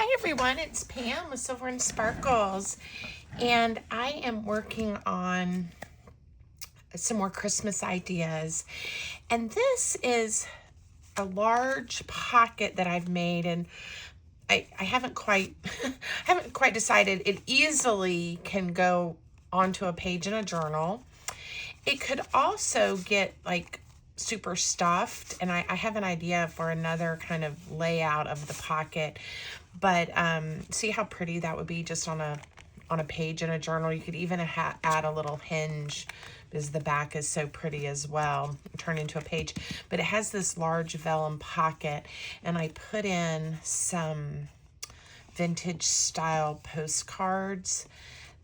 Hi everyone, it's Pam with Silver and Sparkles, and I am working on some more Christmas ideas. And this is a large pocket that I've made, and I haven't quite haven't quite decided. It easily can go onto a page in a journal. It could also get like super stuffed, and I have an idea for another kind of layout of the pocket, but see how pretty that would be just on a page in a journal. You could even add a little hinge because the back is so pretty as well, turn into a page. But it has this large vellum pocket, and I put in some vintage style postcards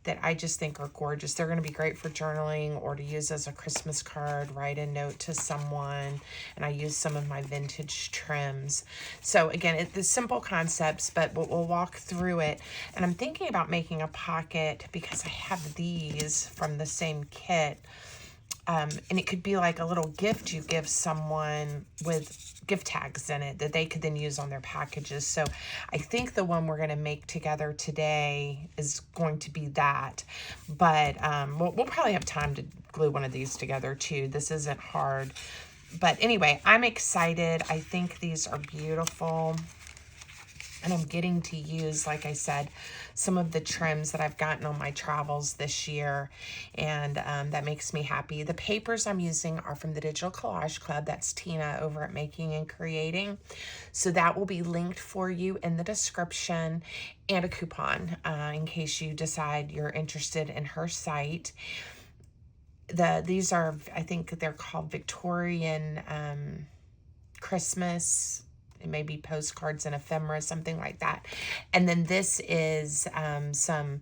that I just think are gorgeous. They're going to be great for journaling or to use as a Christmas card, write a note to someone, and I use some of my vintage trims. So again, it's the simple concepts, but we'll walk through it. And I'm thinking about making a pocket because I have these from the same kit. And it could be like a little gift you give someone with gift tags in it that they could then use on their packages. So I think the one we're going to make together today is going to be that. But we'll probably have time to glue one of these together too. This isn't hard. But anyway, I'm excited. I think these are beautiful. And I'm getting to use, like I said, some of the trims that I've gotten on my travels this year. And that makes me happy. The papers I'm using are from the Digital Collage Club. That's Tina over at Making and Creating. So that will be linked for you in the description, and a coupon in case you decide you're interested in her site. These are, I think they're called Victorian Christmas. It may be postcards and ephemera, something like that. And then this is some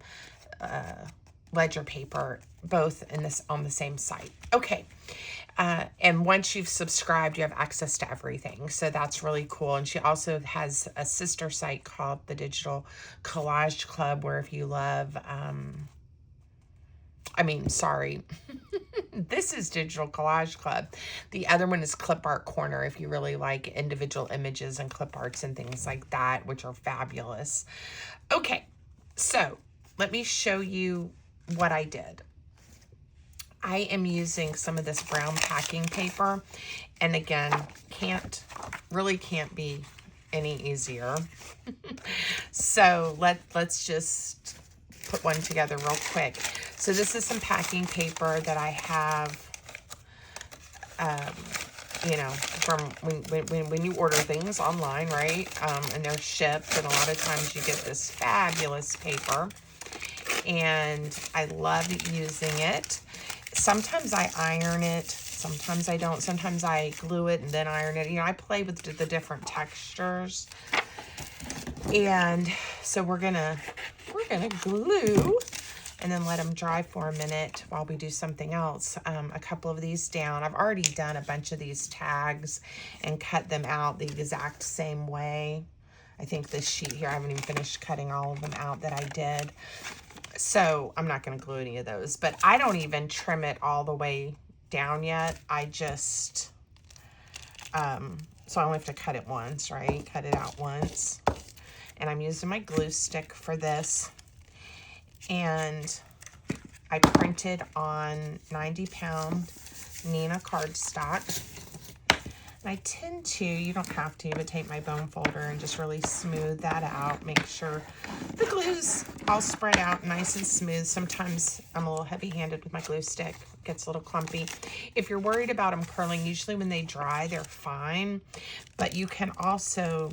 ledger paper, both on the same site. Okay. And once you've subscribed, you have access to everything. So that's really cool. And she also has a sister site called the Digital Collage Club, where if you love, this is Digital Collage Club. The other one is Clip Art Corner, if you really like individual images and clip arts and things like that, which are fabulous. Okay, so let me show you what I did. I am using some of this brown packing paper, and again, can't be any easier. So let's just put one together real quick. So this is some packing paper that I have, from when you order things online, right? And they're shipped, and a lot of times you get this fabulous paper, and I love using it. Sometimes I iron it, sometimes I don't. Sometimes I glue it and then iron it. I play with the different textures. And so we're gonna glue and then let them dry for a minute while we do something else. A couple of these down. I've already done a bunch of these tags and cut them out the exact same way. I think this sheet here, I haven't even finished cutting all of them out that I did. So I'm not going to glue any of those, but I don't even trim it all the way down yet. I just, so I only have to cut it once, right? Cut it out once. And I'm using my glue stick for this. And I printed on 90-pound Nina cardstock. And I tend to, you don't have to, but take my bone folder and just really smooth that out. Make sure the glue's all spread out nice and smooth. Sometimes I'm a little heavy-handed with my glue stick. It gets a little clumpy. If you're worried about them curling, usually when they dry, they're fine. But you can also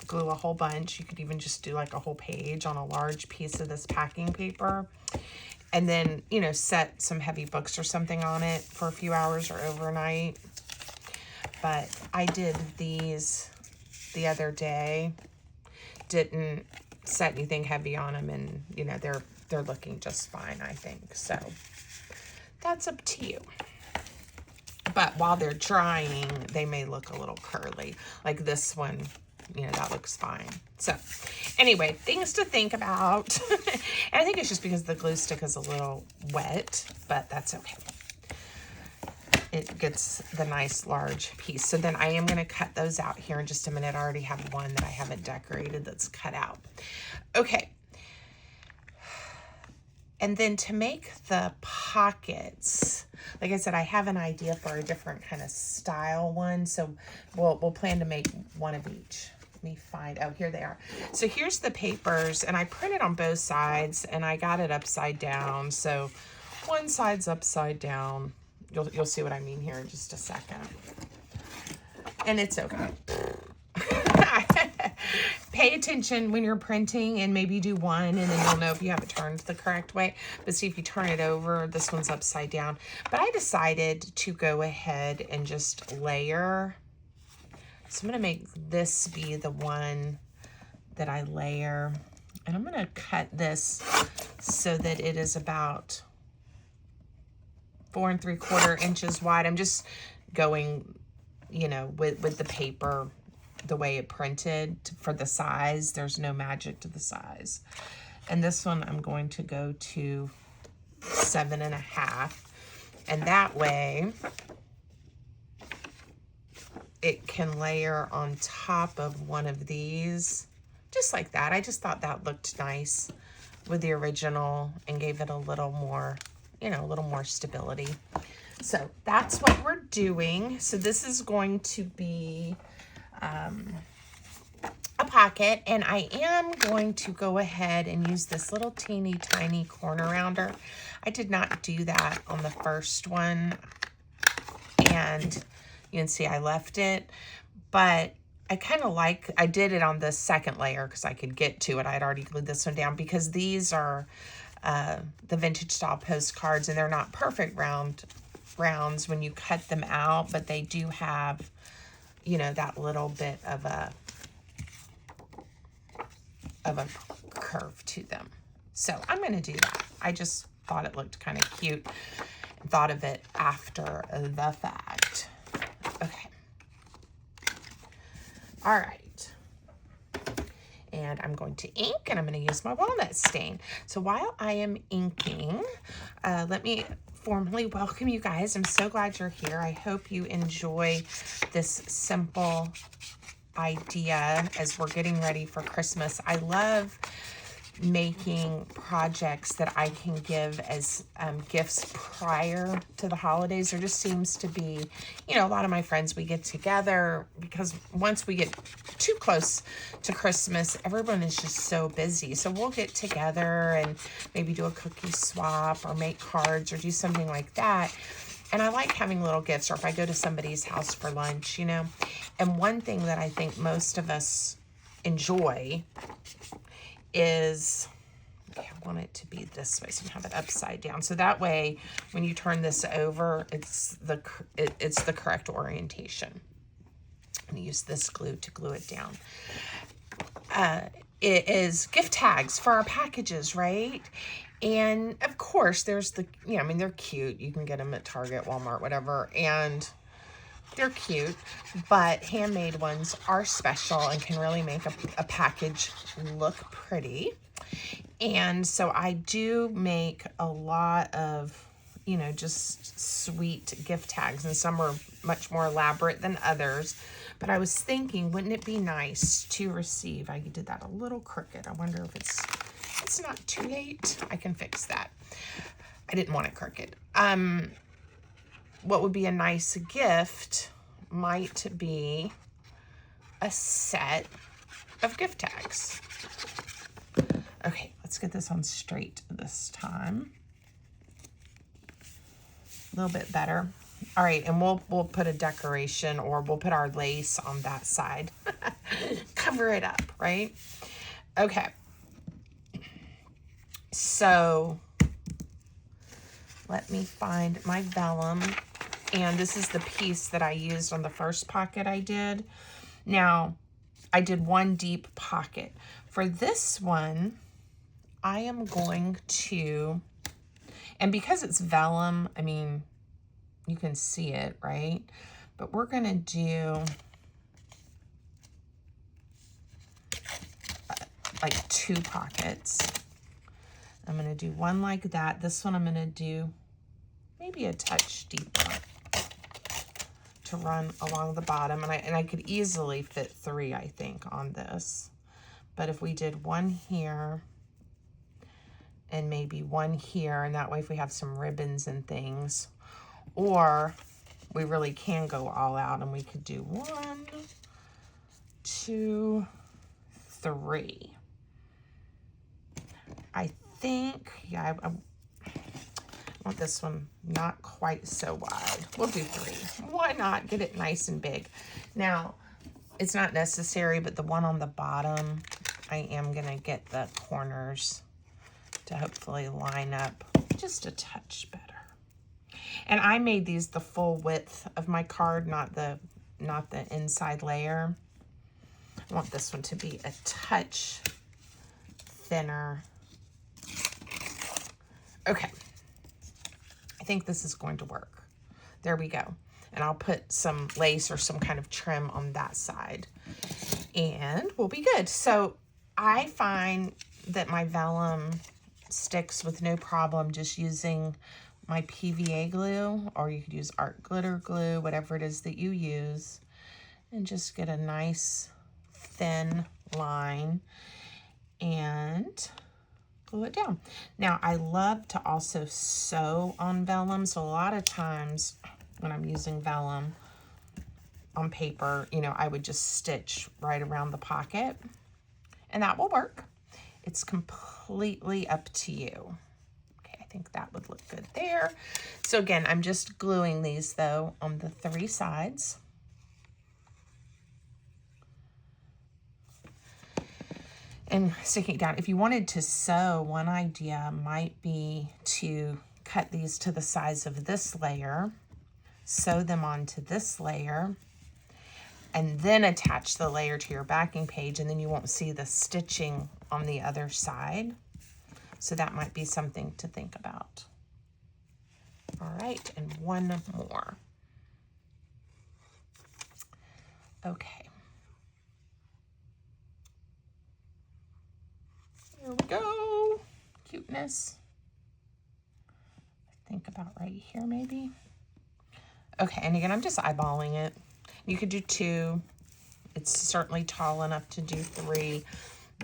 glue a whole bunch. You could even just do like a whole page on a large piece of this packing paper. And then, set some heavy books or something on it for a few hours or overnight. But I did these the other day. Didn't set anything heavy on them, and they're looking just fine, I think. So that's up to you. But while they're drying, they may look a little curly. Like this one, that looks fine. So anyway, things to think about. And I think it's just because the glue stick is a little wet, but that's okay. it gets the nice large piece. So then I am going to cut those out here in just a minute. I already have one that I haven't decorated that's cut out. Okay. And then to make the pockets, like I said, I have an idea for a different kind of style one. So we'll plan to make one of each. Let me find, oh, here they are. So here's the papers, and I printed on both sides, and I got it upside down. So one side's upside down. You'll see what I mean here in just a second. And it's okay. Pay attention when you're printing and maybe do one, and then you'll know if you have it turned the correct way. But see, if you turn it over, this one's upside down. But I decided to go ahead and just layer. So I'm going to make this be the one that I layer. And I'm going to cut this so that it is about 4 3/4 inches wide. I'm just going, you know, with the paper the way it printed for the size. There's no magic to the size. And this one I'm going to go to 7.5, and that way it can layer on top of one of these just like that. I just thought that looked nice with the original and gave it a little more, you know, a little more stability. So that's what we're doing. So this is going to be a pocket, and I am going to go ahead and use this little teeny tiny corner rounder. I did not do that on the first one, and you can see I left it, but I kind of like, I did it on the second layer because I could get to it. I had already glued this one down because these are the vintage style postcards, and they're not perfect rounds when you cut them out, but they do have, you know, that little bit of a curve to them. So I'm going to do that. I just thought it looked kind of cute. Thought of it after the fact. Okay. All right. And I'm going to ink, and I'm going to use my walnut stain. So while I am inking, let me formally welcome you guys. I'm so glad you're here. I hope you enjoy this simple idea as we're getting ready for Christmas. I love making projects that I can give as gifts prior to the holidays. There just seems to be, you know, a lot of my friends, we get together because once we get too close to Christmas, everyone is just so busy. So we'll get together and maybe do a cookie swap or make cards or do something like that. And I like having little gifts, or if I go to somebody's house for lunch, you know. And one thing that I think most of us enjoy is, okay, I want it to be this way, so I have it upside down. So that way, when you turn this over, it's the correct orientation. I'm going to use this glue to glue it down. It is gift tags for our packages, right? And of course, there's the, you know, I mean, they're cute. You can get them at Target, Walmart, whatever, and they're cute, but handmade ones are special and can really make a package look pretty. And so I do make a lot of, you know, just sweet gift tags, and some are much more elaborate than others. But I was thinking, wouldn't it be nice to receive, I did that a little crooked. I wonder if it's not too late. I can fix that. I didn't want it crooked. What would be a nice gift might be a set of gift tags. Okay, let's get this on straight this time. A little bit better. All right, and we'll put a decoration, or we'll put our lace on that side. Cover it up, right? Okay. So let me find my vellum. And this is the piece that I used on the first pocket I did. Now, I did one deep pocket. For this one, I am going to, and because it's vellum, I mean, you can see it, right? But we're going to do like 2 pockets. I'm going to do one like that. This one I'm going to do maybe a touch deeper. to run along the bottom, and I could easily fit 3, I think, on this. But if we did 1 here and maybe 1 here, and that way if we have some ribbons and things, or we really can go all out and we could do 1, 2, 3. I think, yeah, I want this one not quite so wide. We'll do 3. Why not? Get it nice and big. Now, it's not necessary, but the one on the bottom, I am going to get the corners to hopefully line up just a touch better. And I made these the full width of my card, not the inside layer. I want this one to be a touch thinner. Okay. I think this is going to work. There we go. And I'll put some lace or some kind of trim on that side. And we'll be good. So I find that my vellum sticks with no problem just using my PVA glue, or you could use art glitter glue, whatever it is that you use, and just get a nice thin line and glue it down. Now, I love to also sew on vellum, so a lot of times when I'm using vellum on paper, you know, I would just stitch right around the pocket, and that will work. It's completely up to you. Okay, I think that would look good there. So again, I'm just gluing these though on the 3 sides. And sticking it down. If you wanted to sew, one idea might be to cut these to the size of this layer, sew them onto this layer, and then attach the layer to your backing page, and then you won't see the stitching on the other side. So that might be something to think about. All right, and 1 more. Okay. Here we go. Cuteness. Think about right here, maybe. Okay, and again, I'm just eyeballing it. You could do 2. It's certainly tall enough to do 3.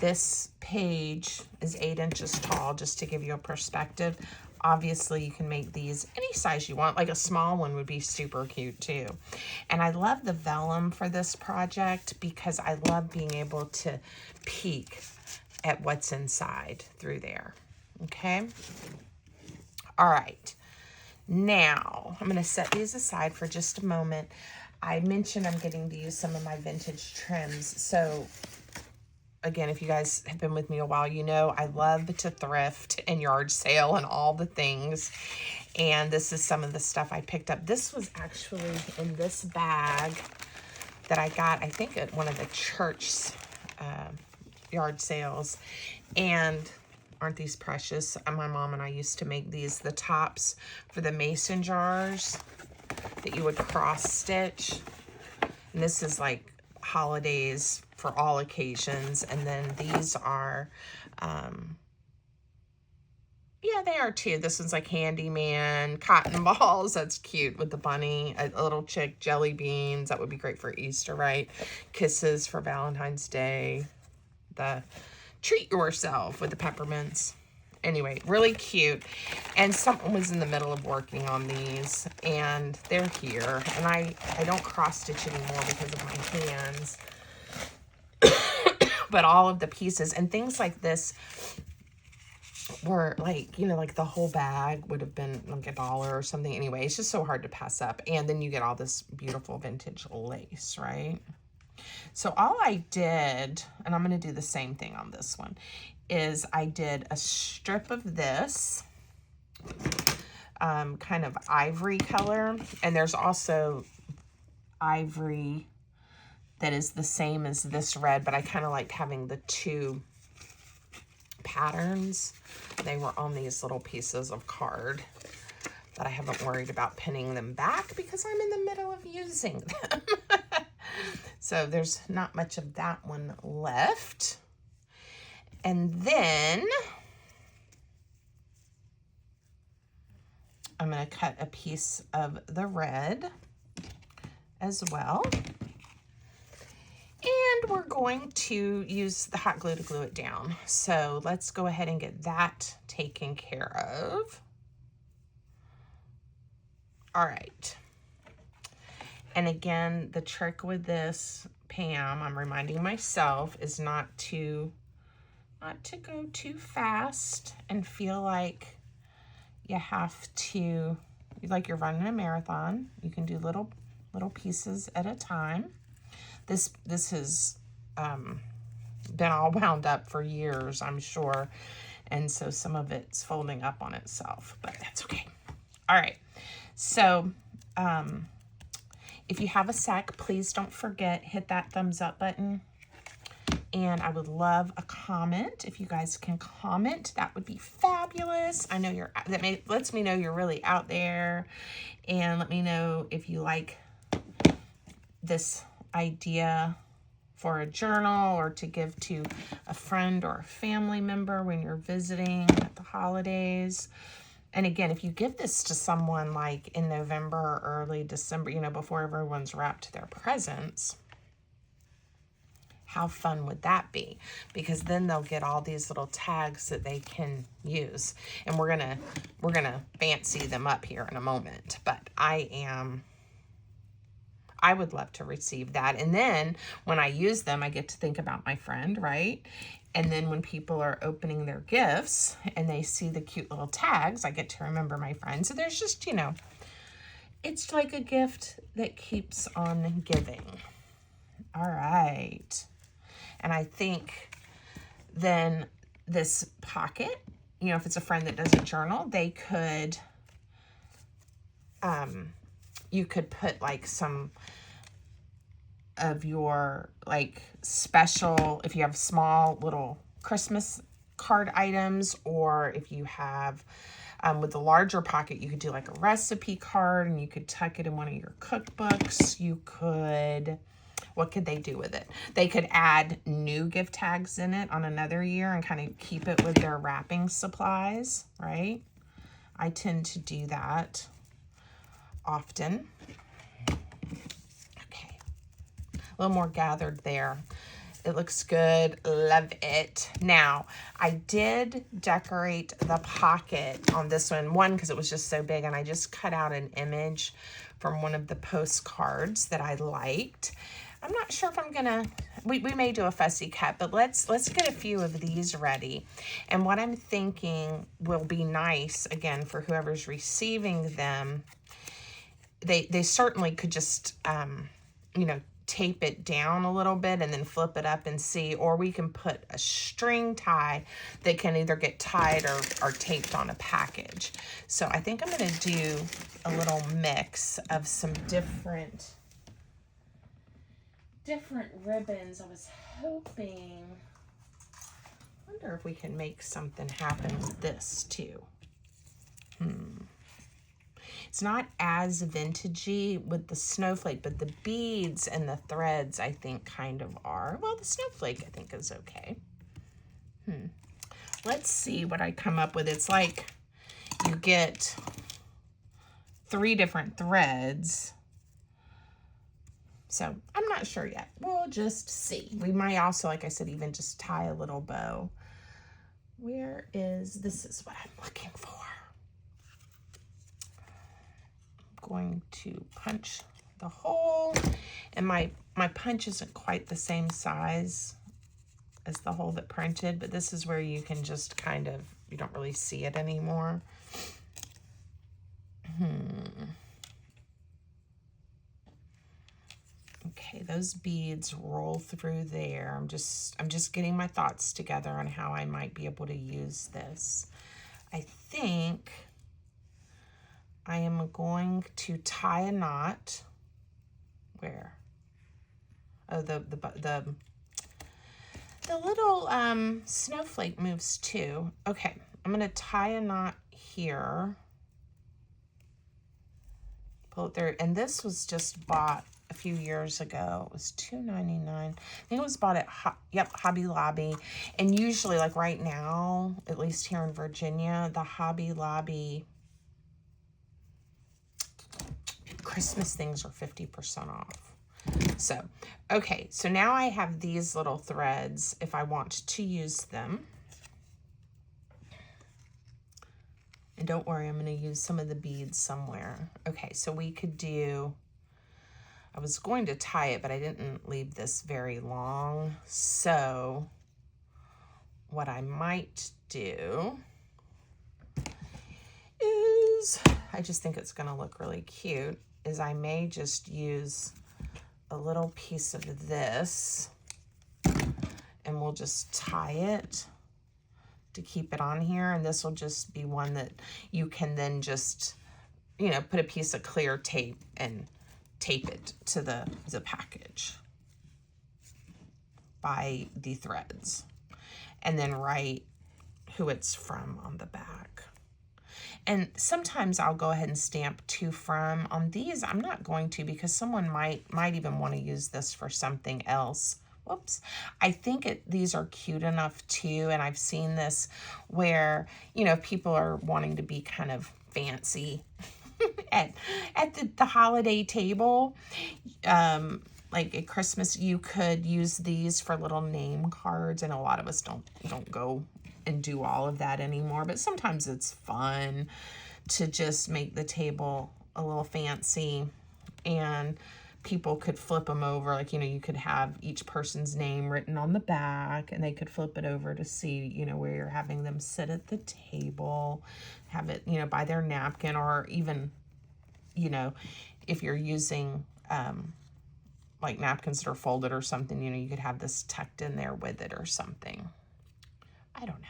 This page is 8 inches tall, just to give you a perspective. Obviously, you can make these any size you want. Like a small one would be super cute too. And I love the vellum for this project because I love being able to peek at what's inside through there. Okay. All right. Now, I'm going to set these aside for just a moment. I mentioned I'm getting to use some of my vintage trims. So again, if you guys have been with me a while, you know I love to thrift and yard sale and all the things. And this is some of the stuff I picked up. This was actually in this bag that I got, I think, at one of the church yard sales. And aren't these precious? My mom and I used to make these, the tops for the mason jars that you would cross stitch. And this is like holidays for all occasions. And then these are, yeah, they are too. This one's like handyman, cotton balls. That's cute with the bunny, a little chick, jelly beans. That would be great for Easter, right? Kisses for Valentine's Day. The treat yourself with the peppermints. Anyway, really cute. And someone was in the middle of working on these, and they're here. And I don't cross stitch anymore because of my hands. But all of the pieces and things like this were like, you know, like the whole bag would have been like $1 or something. Anyway, it's just so hard to pass up. And then you get all this beautiful vintage lace, right? So all I did, and I'm going to do the same thing on this one, is I did a strip of this kind of ivory color. And there's also ivory that is the same as this red, but I kind of liked having the 2 patterns. They were on these little pieces of card, but I haven't worried about pinning them back because I'm in the middle of using them. So there's not much of that one left. And then I'm going to cut a piece of the red as well. And we're going to use the hot glue to glue it down. So let's go ahead and get that taken care of. All right. And again, the trick with this, Pam, I'm reminding myself, is not to go too fast and feel like you have to, like you're running a marathon. You can do little pieces at a time. This has been all wound up for years, I'm sure. And so some of it's folding up on itself, but that's okay. All right. So if you have a sec, please don't forget, hit that thumbs up button. And I would love a comment. If you guys can comment, that would be fabulous. I know lets me know you're really out there. And let me know if you like this idea for a journal or to give to a friend or a family member when you're visiting at the holidays. And again, if you give this to someone like in November or early December, you know, before everyone's wrapped their presents, how fun would that be? Because then they'll get all these little tags that they can use. And we're gonna fancy them up here in a moment. But I would love to receive that. And then when I use them, I get to think about my friend, right? And then when people are opening their gifts and they see the cute little tags, I get to remember my friend. So there's just, you know, it's like a gift that keeps on giving. All right. And I think then this pocket, you know, if it's a friend that doesn't journal, they could, you could put like some of your like special, if you have small little Christmas card items, or if you have, with the larger pocket, you could do like a recipe card and you could tuck it in one of your cookbooks. You could, what could they do with it? They could add new gift tags in it on another year and kind of keep it with their wrapping supplies, right? I tend to do that often. Okay, a little more gathered there. It looks good. Love it. Now, I did decorate the pocket on this one, because it was just so big, and I just cut out an image from one of the postcards that I liked. I'm not sure if I'm gonna, we may do a fussy cut, but let's get a few of these ready. And what I'm thinking will be nice, again, for whoever's receiving them, they certainly could just, you know, tape it down a little bit and then flip it up and see, or we can put a string tie that can either get tied or taped on a package. So I think I'm gonna do a little mix of some different ribbons. I was hoping, wonder if we can make something happen with this too. It's not as vintagey with the snowflake, but the beads and the threads I think kind of are. Well, the snowflake I think is okay. Let's see what I come up with. It's like you get 3 different threads. So I'm not sure yet. We'll just see. We might also, like I said, even just tie a little bow. This is what I'm looking for. I'm going to punch the hole, and my punch isn't quite the same size as the hole that printed, but this is where you can just kind of, you don't really see it anymore. Okay, those beads roll through there. I'm just getting my thoughts together on how I might be able to use this. I think I am going to tie a knot. Where? Oh, the little snowflake moves too. Okay, I'm gonna tie a knot here. Pull it there, and this was just bought a few years ago. It was $2.99. I think it was bought at Hobby Lobby. And usually, like right now, at least here in Virginia, the Hobby Lobby Christmas things are 50% off. So, okay, so now I have these little threads if I want to use them. And don't worry, I'm going to use some of the beads somewhere. Okay, so we could do, I was going to tie it, but I didn't leave this very long. So what I might do is, I just think it's going to look really cute, is I may just use a little piece of this and we'll just tie it to keep it on here, and this will just be one that you can then just, you know, put a piece of clear tape and tape it to the package by the threads, and then write who it's from on the back. And sometimes I'll go ahead and stamp to from. On these, I'm not going to, because someone might even want to use this for something else. Whoops. I think these are cute enough too, and I've seen this where, you know, people are wanting to be kind of fancy at the holiday table. Like at Christmas, you could use these for little name cards, and a lot of us don't go and do all of that anymore, but sometimes it's fun to just make the table a little fancy, and people could flip them over. Like, you know, you could have each person's name written on the back, and they could flip it over to see, you know, where you're having them sit at the table, have it, you know, by their napkin, or even, you know, if you're using like napkins that are folded or something, you know, you could have this tucked in there with it or something. I don't know.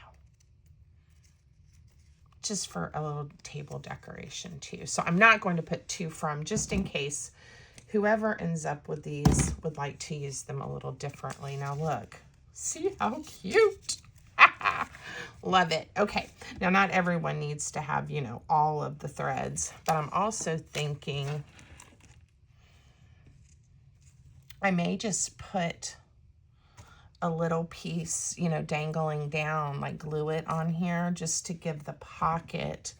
Just for a little table decoration too. So I'm not going to put to from, just in case whoever ends up with these would like to use them a little differently. Now look, see how cute. Love it. Okay, now not everyone needs to have, you know, all of the threads, but I'm also thinking I may just put a little piece, you know, dangling down, like glue it on here just to give the pocket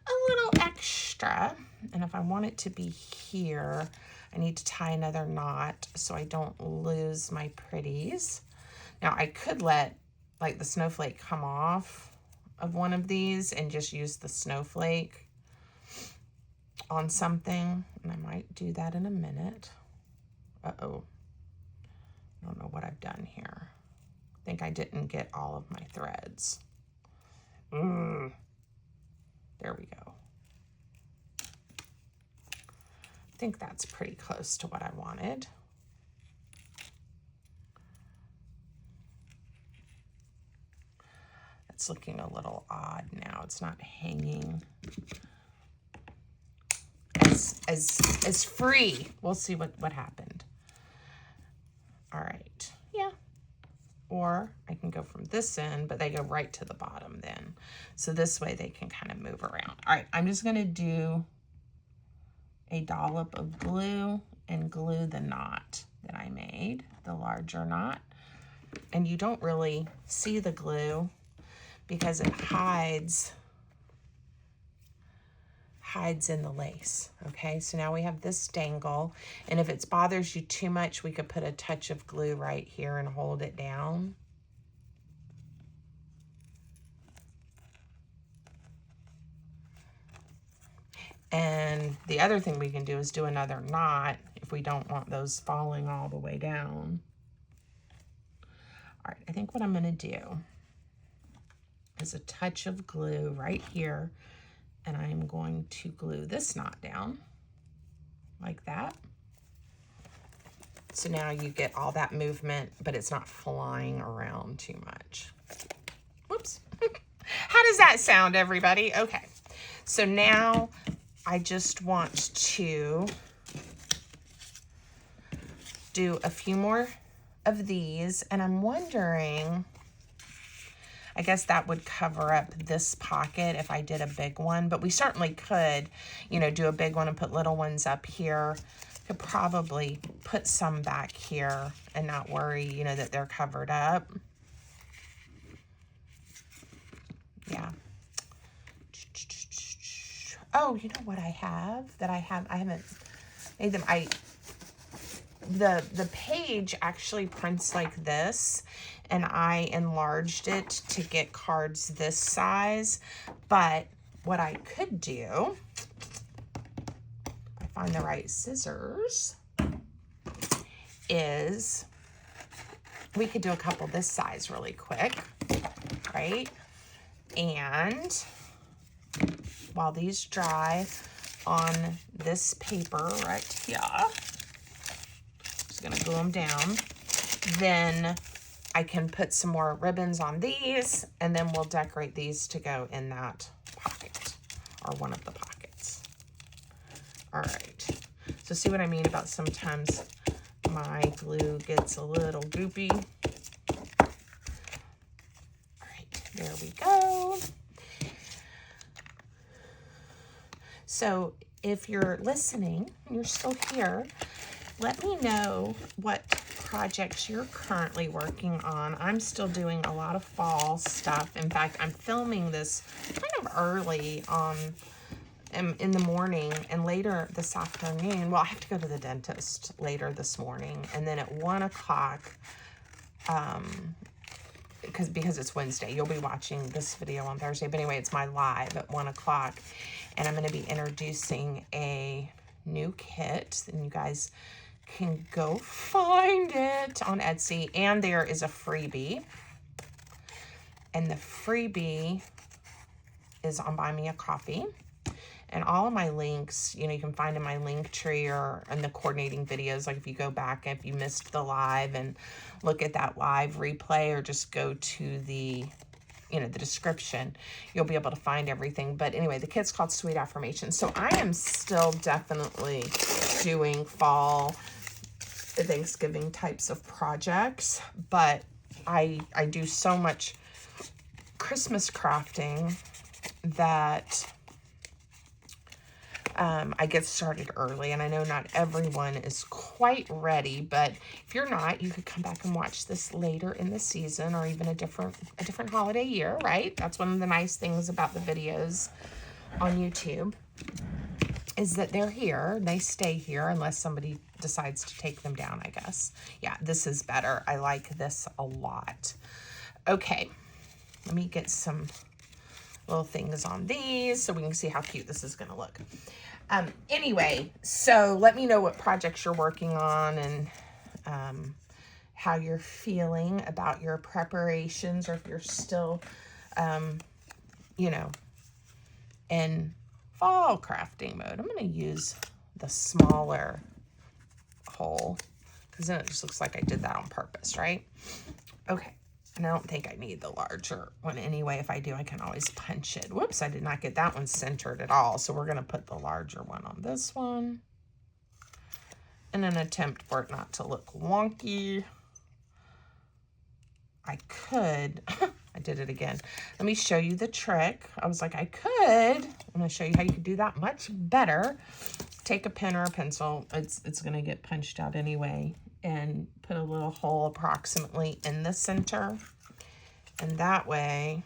a little extra. And if I want it to be here, I need to tie another knot so I don't lose my pretties. Now I could let like the snowflake come off of one of these and just use the snowflake on something, and I might do that in a minute. Uh-oh. I don't know what I've done here. I think I didn't get all of my threads. There we go. I think that's pretty close to what I wanted. It's looking a little odd now. It's not hanging as free. We'll see what happened. All right, yeah. Or I can go from this end, but they go right to the bottom then. So this way they can kind of move around. All right, I'm just gonna do a dollop of glue and glue the knot that I made, the larger knot. And you don't really see the glue because it hides in the lace. Okay, so now we have this dangle, and if it bothers you too much, we could put a touch of glue right here and hold it down. And the other thing we can do is do another knot if we don't want those falling all the way down. All right, I think what I'm going to do is a touch of glue right here, and I'm going to glue this knot down like that. So now you get all that movement, but it's not flying around too much. Whoops. How does that sound, everybody? Okay, so now I just want to do a few more of these, and I'm wondering, I guess that would cover up this pocket if I did a big one, but we certainly could, you know, do a big one and put little ones up here. Could probably put some back here and not worry, you know, that they're covered up. Yeah. Oh, you know what I have that I haven't made them. The page actually prints like this, and I enlarged it to get cards this size. But what I could do, if I find the right scissors, is we could do a couple this size really quick, right? And while these dry on this paper right here, just gonna glue them down, then I can put some more ribbons on these, and then we'll decorate these to go in that pocket, or one of the pockets. All right, so see what I mean about sometimes my glue gets a little goopy. All right, there we go. So if you're listening and you're still here, let me know what projects you're currently working on. I'm still doing a lot of fall stuff. In fact, I'm filming this kind of early in the morning, and later this afternoon, well, I have to go to the dentist later this morning, and then at 1 o'clock, because it's Wednesday, you'll be watching this video on Thursday, but anyway, it's my live at 1 o'clock, and I'm going to be introducing a new kit, and you guys can go find it on Etsy, and there is a freebie, and the freebie is on Buy Me a Coffee. And all of my links, you know, you can find in my link tree or in the coordinating videos. Like if you go back, if you missed the live and look at that live replay, or just go to the, you know, the description, you'll be able to find everything. But anyway, the kit's called Sweet Affirmations. So I am still definitely doing fall Thanksgiving types of projects, but I do so much Christmas crafting that I get started early, and I know not everyone is quite ready, but if you're not, you could come back and watch this later in the season, or even a different holiday year, right? That's one of the nice things about the videos on YouTube, is that they're here, they stay here unless somebody decides to take them down, I guess. Yeah, this is better. I like this a lot. Okay, let me get some little things on these so we can see how cute this is going to look. Anyway, so let me know what projects you're working on, and how you're feeling about your preparations, or if you're still, you know, in fall crafting mode. I'm going to use the smaller hole, because then it just looks like I did that on purpose, right? Okay. And I don't think I need the larger one anyway. If I do, I can always punch it. Whoops, I did not get that one centered at all. So we're going to put the larger one on this one, in an attempt for it not to look wonky. I could, I did it again. Let me show you the trick. I was like, I could. I'm going to show you how you can do that much better. Take a pen or a pencil. It's going to get punched out anyway. And put a little hole approximately in the center. And that way,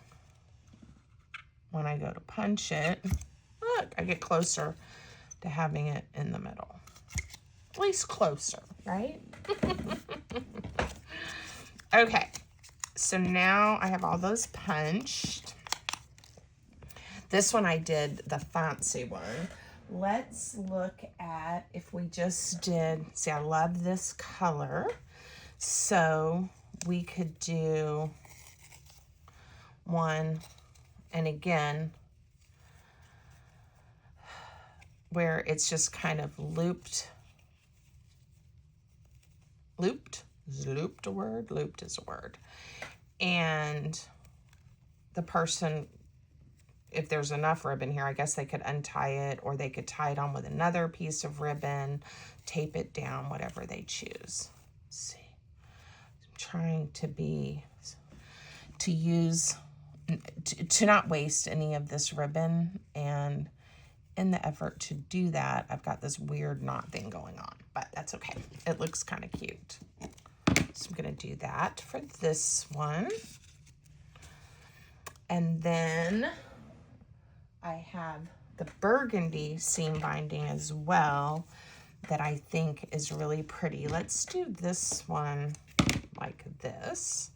when I go to punch it, look, I get closer to having it in the middle. At least closer, right? Okay, so now I have all those punched. This one I did the fancy one. Let's look at if we just did, see, I love this color. So we could do one, and again, where it's just kind of looped. Looped? Is looped a word? Looped is a word. And the person, if there's enough ribbon here, I guess they could untie it, or they could tie it on with another piece of ribbon, tape it down, whatever they choose. Let's see, I'm trying to not waste any of this ribbon, and in the effort to do that, I've got this weird knot thing going on, but that's okay. It looks kind of cute. So I'm going to do that for this one. And then I have the burgundy seam binding as well that I think is really pretty. Let's do this one like this,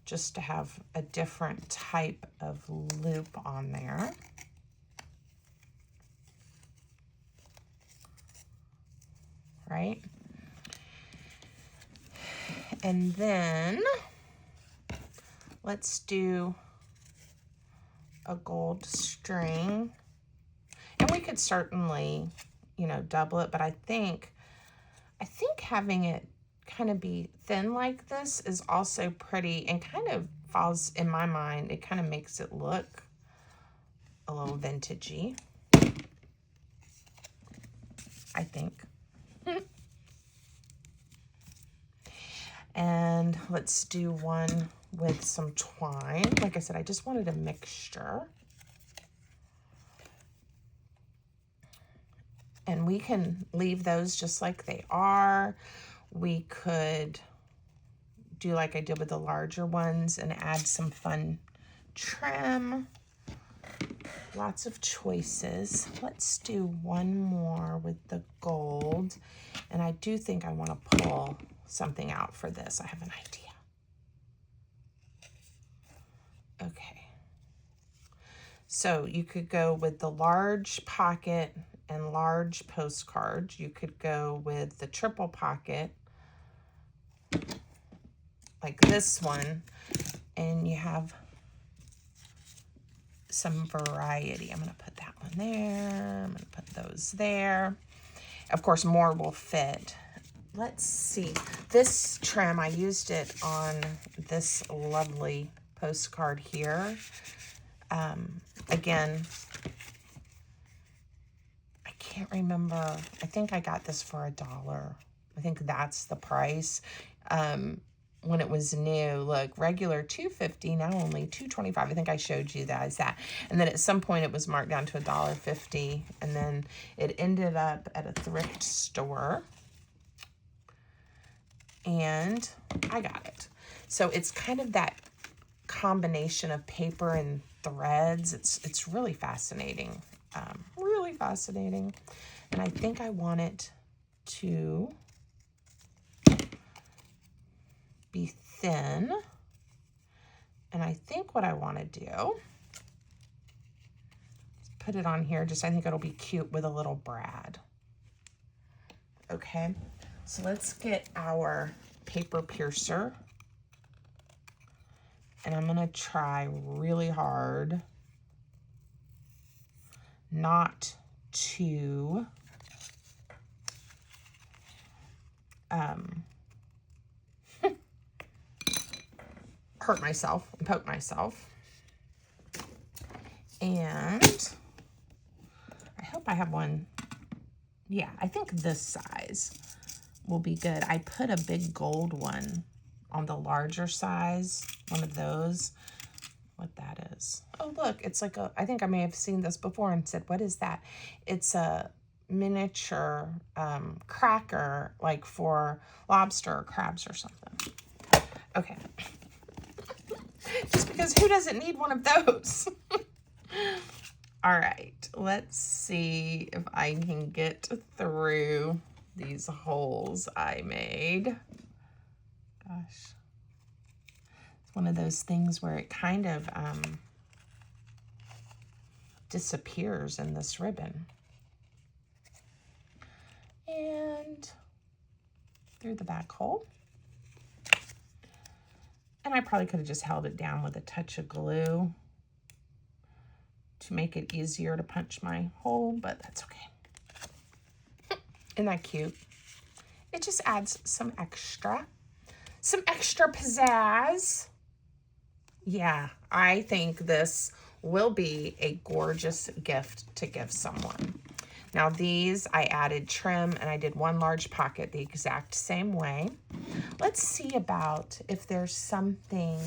just to have a different type of loop on there. Right? And then let's do a gold string. And we could certainly, you know, double it, but I think having it kind of be thin like this is also pretty, and kind of falls, in my mind, it kind of makes it look a little vintagey, I think. And let's do one with some twine. Like I said, I just wanted a mixture. And we can leave those just like they are. We could do like I did with the larger ones and add some fun trim. Lots of choices. Let's do one more with the gold. And I do think I want to pull something out for this. I have an idea. Okay. So you could go with the large pocket and large postcard. You could go with the triple pocket, like this one, and you have some variety. I'm going to put that one there. I'm going to put those there. Of course, more will fit. Let's see. This trim, I used it on this lovely postcard here. Again, I can't remember. I think I got this for $1. I think that's the price. When it was new, look, regular $2.50, now only $2.25. I think I showed you that as that. And then at some point it was marked down to $1.50, and then it ended up at a thrift store, and I got it. So it's kind of that combination of paper and threads. It's really fascinating, really fascinating. And I think I want it to be thin, and I think what I want to do is put it on here. Just, I think it'll be cute with a little brad. Okay, so let's get our paper piercer, and I'm gonna try really hard not to hurt myself and poke myself. And I hope I have one. Yeah, I think this size will be good. I put a big gold one on the larger size, one of those. What that is. Oh, look, it's like a, I think I may have seen this before and said, what is that? It's a miniature cracker, like for lobster or crabs or something. Okay. Just because who doesn't need one of those? All right, let's see if I can get through these holes I made. Gosh. It's one of those things where it kind of disappears in this ribbon. And through the back hole. And I probably could have just held it down with a touch of glue to make it easier to punch my hole, but that's okay. Isn't that cute? It just adds some extra pizzazz. Yeah, I think this will be a gorgeous gift to give someone. Now these, I added trim and I did one large pocket the exact same way. Let's see about if there's something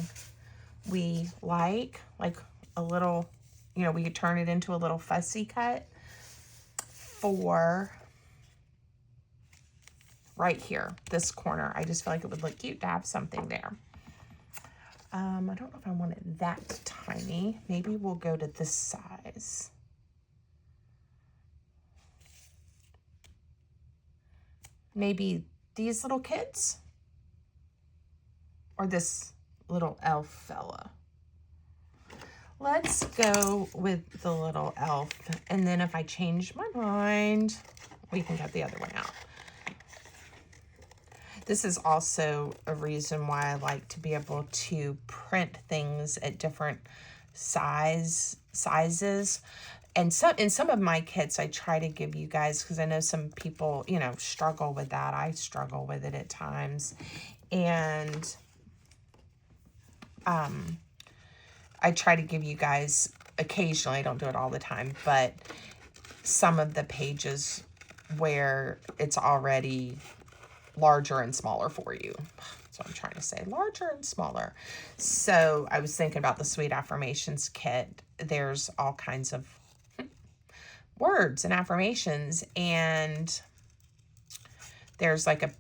we like a little, you know, we could turn it into a little fussy cut for right here, this corner. I just feel like it would look cute to have something there. I don't know if I want it that tiny. Maybe we'll go to this size. maybe these little kids or this little elf fella. Let's go with the little elf, and then if I change my mind, we can get the other one out. This is also a reason why I like to be able to print things at different sizes. And in some of my kits, I try to give you guys, because I know some people, you know, struggle with that. I struggle with it at times. And I try to give you guys occasionally, I don't do it all the time, but some of the pages where it's already larger and smaller for you. That's what I'm trying to say, larger and smaller. So I was thinking about the Sweet Affirmations kit. There's all kinds of words and affirmations, and there's like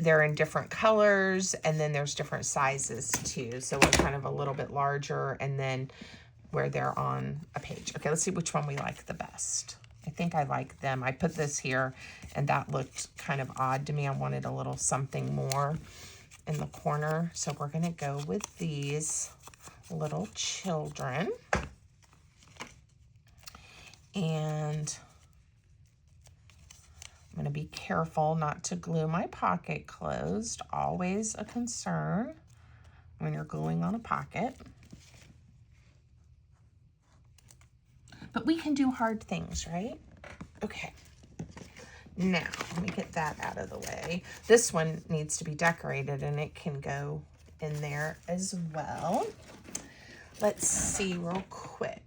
they're in different colors, and then there's different sizes too. So we're kind of a little bit larger, and then where they're on a page. Okay, let's see which one we like the best. I think I like them. I put this here, and that looked kind of odd to me. I wanted a little something more in the corner. So we're gonna go with these little children. And I'm going to be careful not to glue my pocket closed. Always a concern when you're gluing on a pocket. But we can do hard things, right? Okay. Now, let me get that out of the way. This one needs to be decorated, and it can go in there as well. Let's see real quick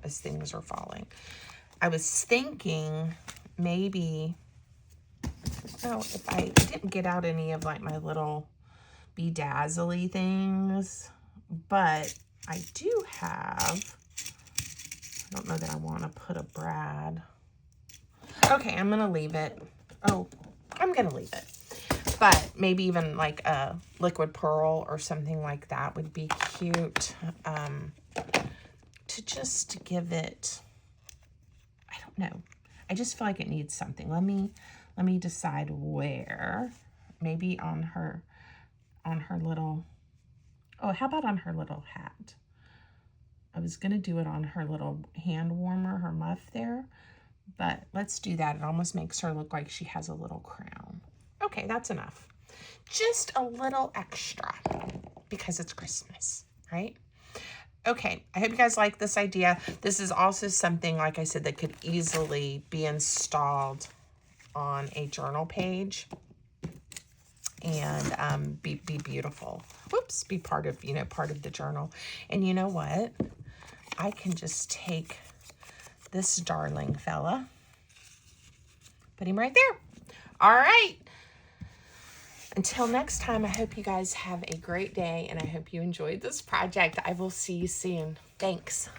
as things are falling. I was thinking maybe, oh, if I didn't get out any of like my little bedazzly things, but I do have, I don't know that I want to put a brad. Okay, I'm going to leave it. Oh, I'm going to leave it. But maybe even like a liquid pearl or something like that would be cute. To just give it, I don't know. I just feel like it needs something. Let me decide where. Maybe on her little, oh, how about on her little hat? I was gonna do it on her little hand warmer, her muff there, but let's do that. It almost makes her look like she has a little crown. Okay, that's enough. Just a little extra because it's Christmas, right? Okay, I hope you guys like this idea. This is also something, like I said, that could easily be installed on a journal page and be beautiful. Whoops, be part of, you know, part of the journal. And you know what? I can just take this darling fella, put him right there. All right. Until next time, I hope you guys have a great day, and I hope you enjoyed this project. I will see you soon. Thanks.